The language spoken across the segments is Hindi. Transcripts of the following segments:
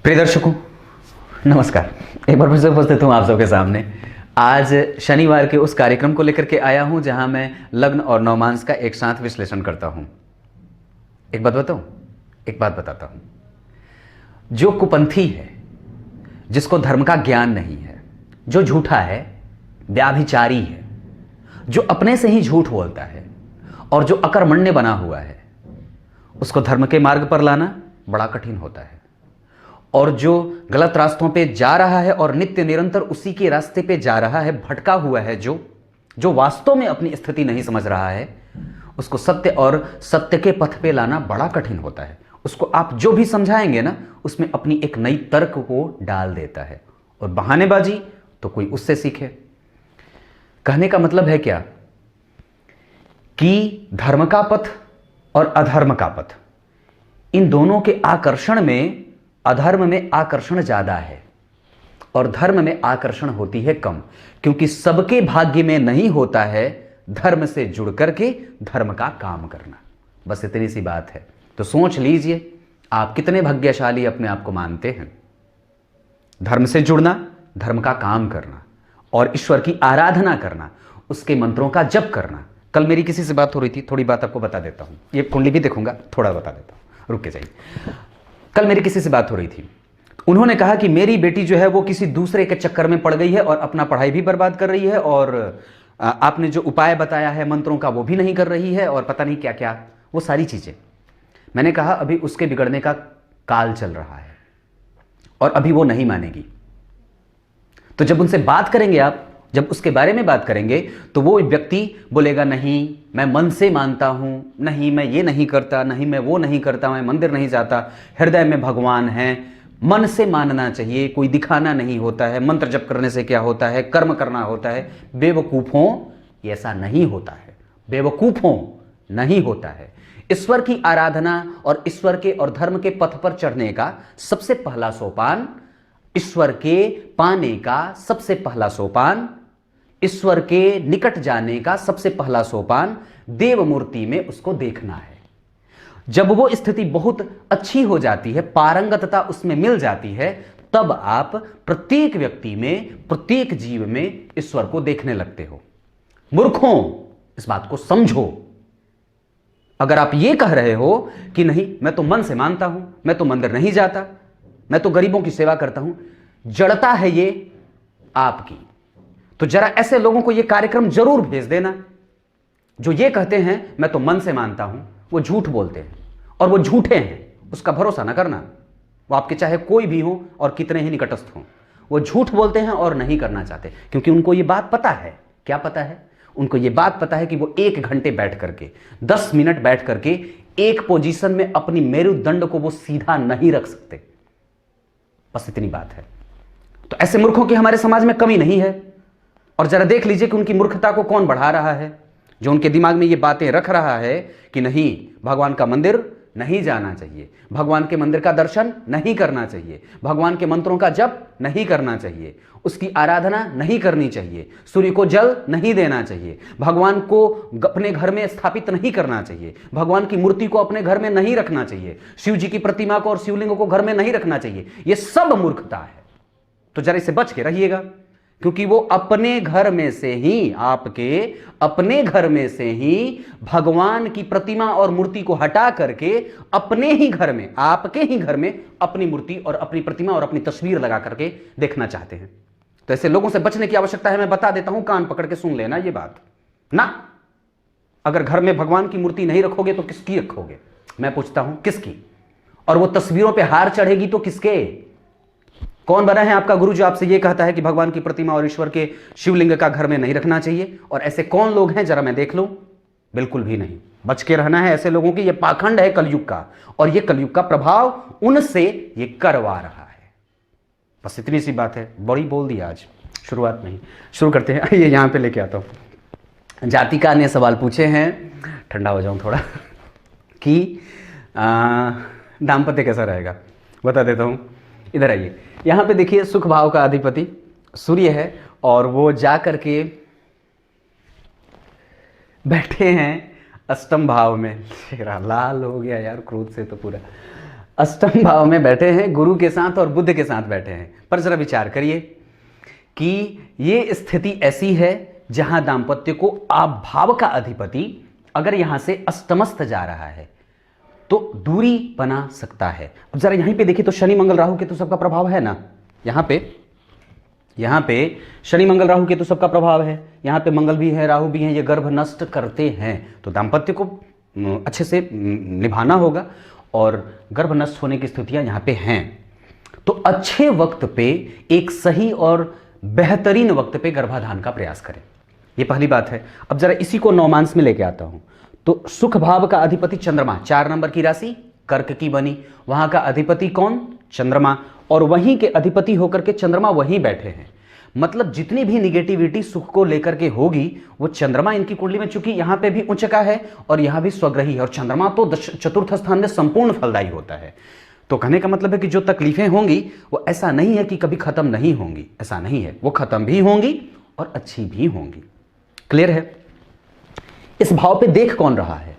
प्रिय दर्शकों, नमस्कार। एक बार फिर से उपस्थित हूँ आप सबके सामने। आज शनिवार के उस कार्यक्रम को लेकर के आया हूँ जहाँ मैं लग्न और नवमांस का एक साथ विश्लेषण करता हूँ। एक बात बताऊँ, एक बात बताता हूँ। जो कुपंथी है, जिसको धर्म का ज्ञान नहीं है, जो झूठा है, व्याभिचारी है, जो अपने से ही झूठ बोलता है और जो अकर्मण्य बना हुआ है, उसको धर्म के मार्ग पर लाना बड़ा कठिन होता है। और जो गलत रास्तों पे जा रहा है और नित्य निरंतर उसी के रास्ते पे जा रहा है, भटका हुआ है, जो वास्तव में अपनी स्थिति नहीं समझ रहा है, उसको सत्य और सत्य के पथ पे लाना बड़ा कठिन होता है। उसको आप जो भी समझाएंगे ना, उसमें अपनी एक नई तर्क को डाल देता है। और बहानेबाजी तो कोई उससे सीखे। कहने का मतलब है क्या कि धर्म का पथ और अधर्म का पथ, इन दोनों के आकर्षण में अधर्म में आकर्षण ज्यादा है और धर्म में आकर्षण होती है कम, क्योंकि सबके भाग्य में नहीं होता है धर्म से जुड़ करके धर्म का काम करना। बस इतनी सी बात है। तो सोच लीजिए, आप कितने भाग्यशाली अपने आप को मानते हैं। धर्म से जुड़ना, धर्म का काम करना और ईश्वर की आराधना करना, उसके मंत्रों का जप करना। कल मेरी किसी से बात हो रही थी, थोड़ी बात आपको बता देता हूं। ये कुंडली भी देखूंगा, थोड़ा बता देता हूं, रुक के जाइए। कल मेरी किसी से बात हो रही थी। उन्होंने कहा कि मेरी बेटी जो है वो किसी दूसरे के चक्कर में पड़ गई है और अपना पढ़ाई भी बर्बाद कर रही है, और आपने जो उपाय बताया है मंत्रों का वो भी नहीं कर रही है, और पता नहीं क्या क्या, वो सारी चीजें। मैंने कहा अभी उसके बिगड़ने का काल चल रहा है और अभी वो नहीं मानेगी। तो जब उनसे बात करेंगे आप, जब उसके बारे में बात करेंगे, तो वो व्यक्ति बोलेगा नहीं मैं मन से मानता हूं, नहीं मैं ये नहीं करता, नहीं मैं वो नहीं करता, मैं मंदिर नहीं जाता, हृदय में भगवान है। मन से मानना चाहिए, कोई दिखाना नहीं होता है। मंत्र जप करने से क्या होता है, कर्म करना होता है। बेवकूफों, ऐसा नहीं होता है। बेवकूफों, नहीं होता है। ईश्वर की आराधना और ईश्वर के और धर्म के पथ पर चढ़ने का सबसे पहला सोपान, ईश्वर के पाने का सबसे पहला सोपान, ईश्वर के निकट जाने का सबसे पहला सोपान देव मूर्ति में उसको देखना है। जब वो स्थिति बहुत अच्छी हो जाती है, पारंगतता उसमें मिल जाती है, तब आप प्रत्येक व्यक्ति में, प्रत्येक जीव में ईश्वर को देखने लगते हो। मूर्खों, इस बात को समझो। अगर आप ये कह रहे हो कि नहीं मैं तो मन से मानता हूं, मैं तो मंदिर नहीं जाता, मैं तो गरीबों की सेवा करता हूं, जड़ता है ये आपकी, तो जरा ऐसे लोगों को ये कार्यक्रम जरूर भेज देना। जो ये कहते हैं मैं तो मन से मानता हूं, वो झूठ बोलते हैं और वो झूठे हैं, उसका भरोसा ना करना। वो आपके चाहे कोई भी हो और कितने ही निकटस्थ हों, वो झूठ बोलते हैं और नहीं करना चाहते, क्योंकि उनको ये बात पता है। क्या पता है उनको? ये बात पता है कि वो 1 घंटे बैठ करके, 10 मिनट बैठ करके एक पोजीशन में अपनी मेरुदंड को वो सीधा नहीं रख सकते। बस इतनी बात है। तो ऐसे मूर्खों की हमारे समाज में कमी नहीं है। और जरा देख लीजिए कि उनकी मूर्खता को कौन बढ़ा रहा है। जो उनके दिमाग में ये बातें रख रहा है कि नहीं भगवान का मंदिर नहीं जाना चाहिए, भगवान के मंदिर का दर्शन नहीं करना चाहिए, भगवान के मंत्रों का जप नहीं करना चाहिए, उसकी आराधना नहीं करनी चाहिए, सूर्य को जल नहीं देना चाहिए, भगवान को अपने घर में स्थापित नहीं करना चाहिए, भगवान की मूर्ति को अपने घर में नहीं रखना चाहिए, शिव जी की प्रतिमा को और शिवलिंग को घर में नहीं रखना चाहिए। ये सब मूर्खता है। तो जरा इससे बच के रहिएगा, क्योंकि वो अपने घर में से ही, आपके अपने घर में से ही भगवान की प्रतिमा और मूर्ति को हटा करके अपने ही घर में, आपके ही घर में अपनी मूर्ति और अपनी प्रतिमा और अपनी तस्वीर लगा करके देखना चाहते हैं। तो ऐसे लोगों से बचने की आवश्यकता है। मैं बता देता हूं, कान पकड़ के सुन लेना ये बात ना। अगर घर में भगवान की मूर्ति नहीं रखोगे तो किसकी रखोगे? मैं पूछता हूं किसकी? और वो तस्वीरों पर हार चढ़ेगी तो किसके? कौन बना है आपका गुरु जो आपसे यह कहता है कि भगवान की प्रतिमा और ईश्वर के शिवलिंग का घर में नहीं रखना चाहिए? और ऐसे कौन लोग हैं जरा मैं देख लूं। बिल्कुल भी नहीं। बच के रहना है ऐसे लोगों की। यह पाखंड है कलयुग का, और यह कलयुग का प्रभाव उनसे ये करवा रहा है। बस इतनी सी बात है। बड़ी बोल दी आज शुरुआत में ही। शुरू करते हैं। ये यहां पे लेके आता हूं। जातिका ने सवाल पूछे हैं, ठंडा हो जाऊं थोड़ा, कि दाम्पत्य कैसा रहेगा, बता देता हूं। इधर आइए। यहां पे देखिए, सुख भाव का अधिपति सूर्य है और वो जा करके बैठे हैं अष्टम भाव में। चेहरा लाल हो गया यार क्रोध से तो पूरा। अष्टम भाव में बैठे हैं गुरु के साथ और बुध के साथ बैठे हैं। पर जरा विचार करिए कि ये स्थिति ऐसी है जहां दाम्पत्य को आप भाव का अधिपति अगर यहां से अष्टमस्थ जा रहा है तो दूरी बना सकता है। अब जरा यहीं पे देखिए तो शनि मंगल राहु केतु सबका प्रभाव है ना, यहां पे शनि मंगल राहु केतु सबका प्रभाव है, यहां पे मंगल भी है राहु भी है, ये गर्भ नष्ट करते हैं। तो दाम्पत्य को अच्छे से निभाना होगा और गर्भ नष्ट होने की स्थितियां यहां पे हैं। तो अच्छे वक्त पे, एक सही और बेहतरीन वक्त पे गर्भाधान का प्रयास करें, ये पहली बात है। अब जरा इसी को नौमांस में लेके आता हूं। तो सुख भाव का अधिपति चंद्रमा, 4 नंबर की राशि कर्क की बनी, वहां का अधिपति कौन? चंद्रमा, और वहीं के अधिपति होकर के चंद्रमा वहीं बैठे हैं। मतलब जितनी भी निगेटिविटी सुख को लेकर के होगी वो चंद्रमा इनकी कुंडली में, चूंकि यहां पे भी उच्च का है और यहां भी स्वग्रही है, और चंद्रमा तो चतुर्थ स्थान में संपूर्ण फलदायी होता है। तो कहने का मतलब है कि जो तकलीफें होंगी वो ऐसा नहीं है कि कभी खत्म नहीं होंगी, ऐसा नहीं है, वो खत्म भी होंगी और अच्छी भी होंगी। क्लियर है? इस भाव पे देख कौन रहा है?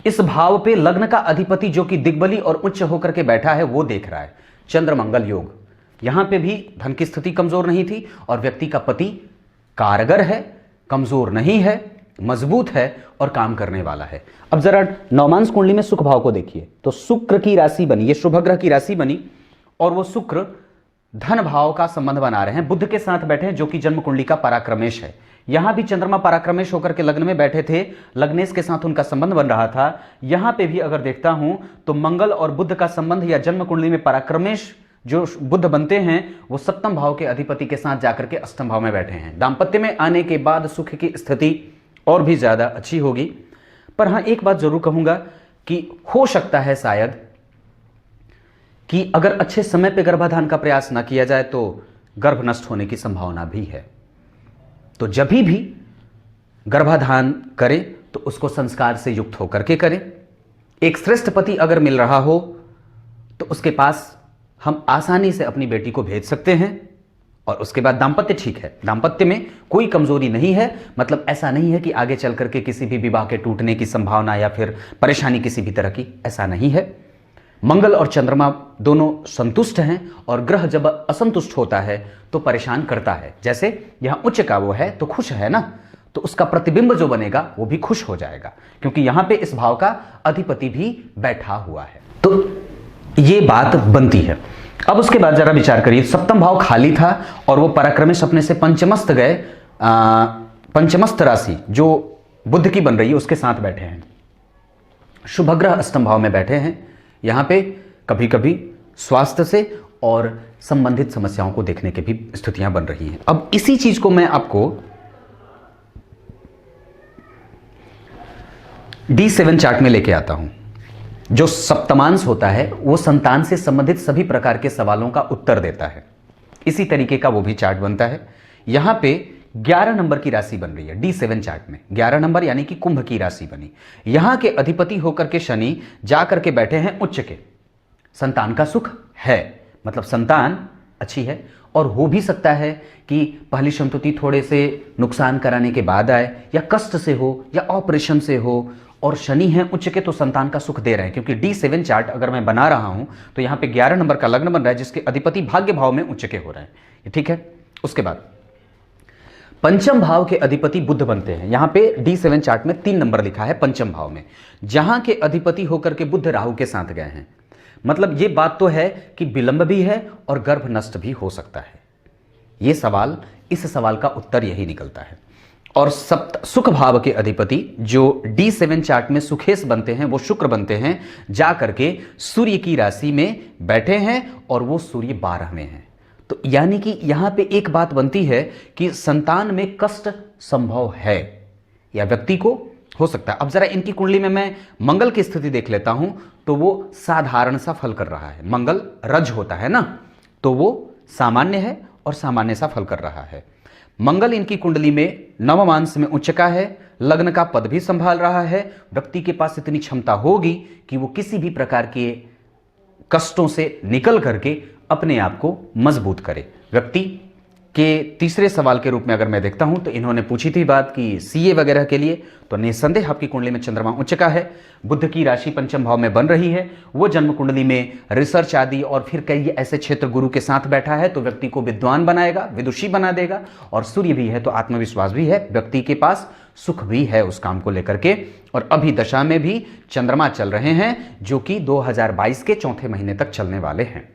इस भाव पे लग्न का अधिपति जो कि दिग्बली और उच्च होकर के बैठा है वो देख रहा है, चंद्र मंगल योग। यहां पे भी धन की स्थिति कमजोर नहीं थी और व्यक्ति का पति कारगर है, कमजोर नहीं है, मजबूत है और काम करने वाला है। अब जरा नौमांस कुंडली में सुख भाव को देखिए तो शुक्र की राशि बनी, ये शुभ ग्रह की राशि बनी, और वो शुक्र धन भाव का संबंध बना रहे हैं, बुध के साथ बैठे हैं जो कि जन्म कुंडली का पराक्रमेश है। यहां भी चंद्रमा पराक्रमेश होकर के लग्न में बैठे थे, लग्नेश के साथ उनका संबंध बन रहा था। यहां पे भी अगर देखता हूं तो मंगल और बुध का संबंध या जन्म कुंडली में पराक्रमेश जो बुध बनते हैं वो सप्तम भाव के अधिपति के साथ जाकर के अष्टम भाव में बैठे हैं। दाम्पत्य में आने के बाद सुख की स्थिति और भी ज्यादा अच्छी होगी। पर हां, एक बात जरूर कहूंगा कि हो सकता है शायद कि अगर अच्छे समय पे गर्भाधान का प्रयास ना किया जाए तो गर्भ नष्ट होने की संभावना भी है। तो जब भी गर्भाधान करें तो उसको संस्कार से युक्त होकर के करें। एक श्रेष्ठ पति अगर मिल रहा हो तो उसके पास हम आसानी से अपनी बेटी को भेज सकते हैं, और उसके बाद दाम्पत्य ठीक है, दाम्पत्य में कोई कमजोरी नहीं है। मतलब ऐसा नहीं है कि आगे चल करके किसी भी विवाह के टूटने की संभावना या फिर परेशानी किसी भी तरह की, ऐसा नहीं है। मंगल और चंद्रमा दोनों संतुष्ट हैं, और ग्रह जब असंतुष्ट होता है तो परेशान करता है। जैसे यहां उच्च का वो है तो खुश है ना, तो उसका प्रतिबिंब जो बनेगा वो भी खुश हो जाएगा, क्योंकि यहां पे इस भाव का अधिपति भी बैठा हुआ है। तो ये बात बनती है। अब उसके बाद जरा विचार करिए, सप्तम भाव खाली था और वो पराक्रमेश अपने से पंचमस्त गए, पंचमस्त राशि जो बुध की बन रही है उसके साथ बैठे हैं। शुभ ग्रह अष्टम भाव में बैठे हैं। यहां पे कभी कभी स्वास्थ्य से और संबंधित समस्याओं को देखने की भी स्थितियां बन रही हैं। अब इसी चीज को मैं आपको D7 चार्ट में लेके आता हूं। जो सप्तमांश होता है वो संतान से संबंधित सभी प्रकार के सवालों का उत्तर देता है। इसी तरीके का वो भी चार्ट बनता है। यहां पे 11 नंबर की राशि बन रही है D7 चार्ट में, 11 नंबर यानी कि कुंभ की राशि बनी। यहां के अधिपति होकर के शनि जाकर के बैठे हैं उच्च के। संतान का सुख है, मतलब संतान अच्छी है, और हो भी सकता है कि पहली संतति थोड़े से नुकसान कराने के बाद आए, या कष्ट से हो या ऑपरेशन से हो, और शनि है उच्च के तो संतान का सुख दे रहे हैं। क्योंकि D7 चार्ट अगर मैं बना रहा हूं तो यहां पे 11 नंबर का लग्न बन रहा है जिसके अधिपति भाग्य भाव में उच्च के हो रहे हैं, ठीक है। उसके बाद पंचम भाव के अधिपति बुध बनते हैं। यहां पे D7 चार्ट में 3 नंबर लिखा है पंचम भाव में, जहां के अधिपति होकर के बुध राहु के साथ गए हैं। मतलब ये बात तो है कि विलंब भी है और गर्भ नष्ट भी हो सकता है। ये सवाल, इस सवाल का उत्तर यही निकलता है। और सुख भाव के अधिपति जो D7 चार्ट में सुखेश बनते हैं वो शुक्र बनते हैं, जा करके सूर्य की राशि में बैठे हैं, और वो सूर्य 12 में है। तो यानी कि यहां पे एक बात बनती है कि संतान में कष्ट संभव है या व्यक्ति को हो सकता है। अब जरा इनकी कुंडली में मैं मंगल की स्थिति देख लेता हूं तो वो साधारण सा फल कर रहा है। मंगल रज होता है ना, तो वो सामान्य है और सामान्य सा फल कर रहा है। मंगल इनकी कुंडली में नवमांश में उच्च का है, लग्न का पद भी संभाल रहा है। व्यक्ति के पास इतनी क्षमता होगी कि वो किसी भी प्रकार के कष्टों से निकल करके अपने आप को मजबूत करे। व्यक्ति के तीसरे सवाल के रूप में अगर मैं देखता हूं तो इन्होंने पूछी थी बात कि सीए वगैरह के लिए, तो निस्संदेह आपकी कुंडली में चंद्रमा उच्च का है, बुध की राशि पंचम भाव में बन रही है, वो जन्म कुंडली में रिसर्च आदि और फिर कई ऐसे क्षेत्र गुरु के साथ बैठा है तो व्यक्ति को विद्वान बनाएगा, विदुषी बना देगा। और सूर्य भी है तो आत्मविश्वास भी है, व्यक्ति के पास सुख भी है उस काम को लेकर के। और अभी दशा में भी चंद्रमा चल रहे हैं जो कि 2022 के चौथे महीने तक चलने वाले हैं।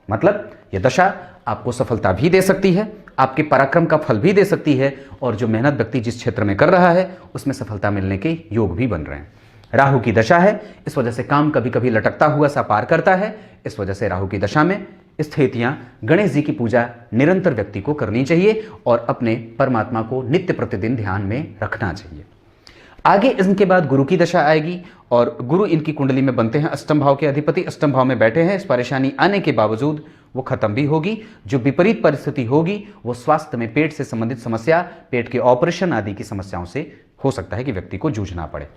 मतलब यह दशा आपको सफलता भी दे सकती है, आपके पराक्रम का फल भी दे सकती है, और जो मेहनत व्यक्ति जिस क्षेत्र में कर रहा है उसमें सफलता मिलने के योग भी बन रहे हैं। राहु की दशा है, इस वजह से काम कभी कभी लटकता हुआ सा पार करता है। इस वजह से राहु की दशा में स्थितियां, गणेश जी की पूजा निरंतर व्यक्ति को करनी चाहिए और अपने परमात्मा को नित्य प्रतिदिन ध्यान में रखना चाहिए। आगे इनके बाद गुरु की दशा आएगी और गुरु इनकी कुंडली में बनते हैं अष्टम भाव के अधिपति, अष्टम भाव में बैठे हैं। इस परेशानी आने के बावजूद वो खत्म भी होगी। जो विपरीत परिस्थिति होगी वो स्वास्थ्य में पेट से संबंधित समस्या, पेट के ऑपरेशन आदि की समस्याओं से हो सकता है कि व्यक्ति को जूझना पड़े,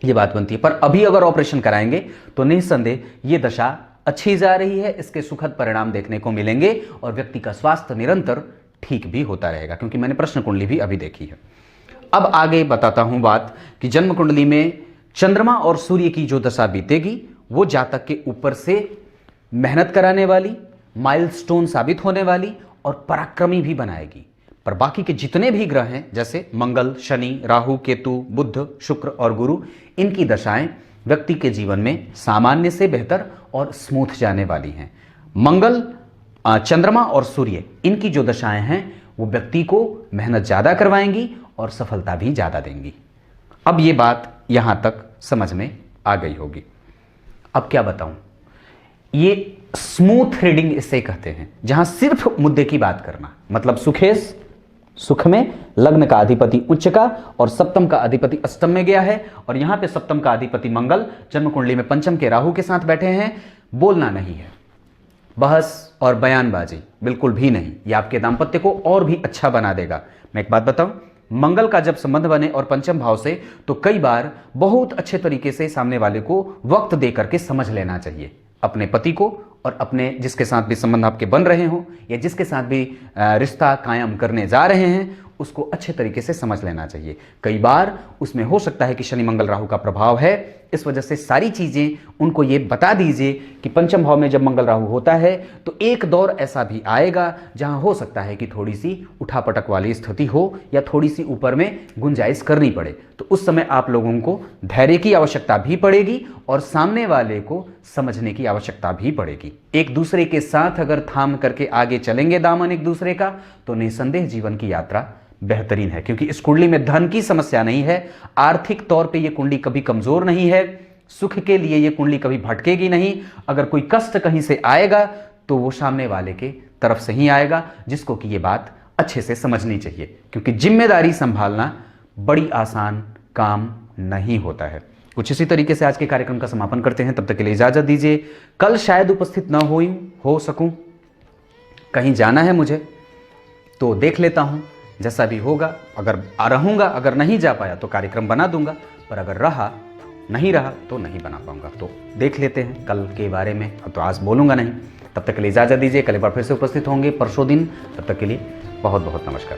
ये बात बनती है। पर अभी अगर ऑपरेशन कराएंगे तो निस्संदेह ये दशा अच्छी जा रही है, इसके सुखद परिणाम देखने को मिलेंगे और व्यक्ति का स्वास्थ्य निरंतर ठीक भी होता रहेगा, क्योंकि मैंने प्रश्न कुंडली भी अभी देखी है। अब आगे बताता हूं बात कि जन्म कुंडली में चंद्रमा और सूर्य की जो दशा बीतेगी वो जातक के ऊपर से मेहनत कराने वाली, माइलस्टोन साबित होने वाली और पराक्रमी भी बनाएगी। पर बाकी के जितने भी ग्रह हैं जैसे मंगल, शनि, राहु, केतु, बुध, शुक्र और गुरु, इनकी दशाएं व्यक्ति के जीवन में सामान्य से बेहतर और स्मूथ जाने वाली हैं। मंगल, चंद्रमा और सूर्य, इनकी जो दशाएं हैं वो व्यक्ति को मेहनत ज़्यादा करवाएंगी और सफलता भी ज़्यादा देंगी। अब ये बात यहां तक समझ में आ गई होगी। अब क्या बताऊं, ये स्मूथ रीडिंग इसे कहते हैं, जहां सिर्फ मुद्दे की बात करना। मतलब सुखेश, सुख में लग्न का अधिपति उच्च का और सप्तम का अधिपति अष्टम में गया है, और यहां पे सप्तम का अधिपति मंगल जन्म कुंडली में पंचम के राहु के साथ बैठे हैं। बोलना नहीं है, बहस और बयानबाजी बिल्कुल भी नहीं, ये आपके दाम्पत्य को और भी अच्छा बना देगा। मैं एक बात बताऊं, मंगल का जब संबंध बने और पंचम भाव से, तो कई बार बहुत अच्छे तरीके से सामने वाले को वक्त दे करके समझ लेना चाहिए, अपने पति को और अपने जिसके साथ भी संबंध आपके बन रहे हो या जिसके साथ भी रिश्ता कायम करने जा रहे हैं उसको अच्छे तरीके से समझ लेना चाहिए। कई बार उसमें हो सकता है कि शनि मंगल राहु का प्रभाव है, इस वजह से सारी चीजें उनको ये बता दीजिए कि पंचम भाव में जब मंगल राहु होता है तो एक दौर ऐसा भी आएगा जहां हो सकता है कि थोड़ी सी उठापटक वाली स्थिति हो या थोड़ी सी ऊपर में गुंजाइश करनी पड़े। तो उस समय आप लोगों को धैर्य की आवश्यकता भी पड़ेगी और सामने वाले को समझने की आवश्यकता भी पड़ेगी। एक दूसरे के साथ अगर थाम करके आगे चलेंगे दामन एक दूसरे का, तो निसंदेह जीवन की यात्रा बेहतरीन है। क्योंकि इस कुंडली में धन की समस्या नहीं है, आर्थिक तौर पे ये कुंडली कभी कमजोर नहीं है, सुख के लिए ये कुंडली कभी भटकेगी नहीं। अगर कोई कष्ट कहीं से आएगा तो वो सामने वाले के तरफ से ही आएगा, जिसको कि ये बात अच्छे से समझनी चाहिए। क्योंकि जिम्मेदारी संभालना बड़ी आसान काम नहीं होता है। कुछ इसी तरीके से आज के कार्यक्रम का समापन करते हैं, तब तक के लिए इजाजत दीजिए। कल शायद उपस्थित न हो सकूं, कहीं जाना है मुझे, तो देख लेता हूं, जैसा भी होगा। अगर रहूंगा, अगर नहीं जा पाया तो कार्यक्रम बना दूंगा, पर अगर नहीं रहा तो नहीं बना पाऊंगा। तो देख लेते हैं कल के बारे में, अब तो आज बोलूंगा नहीं। तब तक के लिए इजाजत दीजिए, कल एक बार फिर से उपस्थित होंगे परसों दिन। तब तक के लिए बहुत बहुत नमस्कार।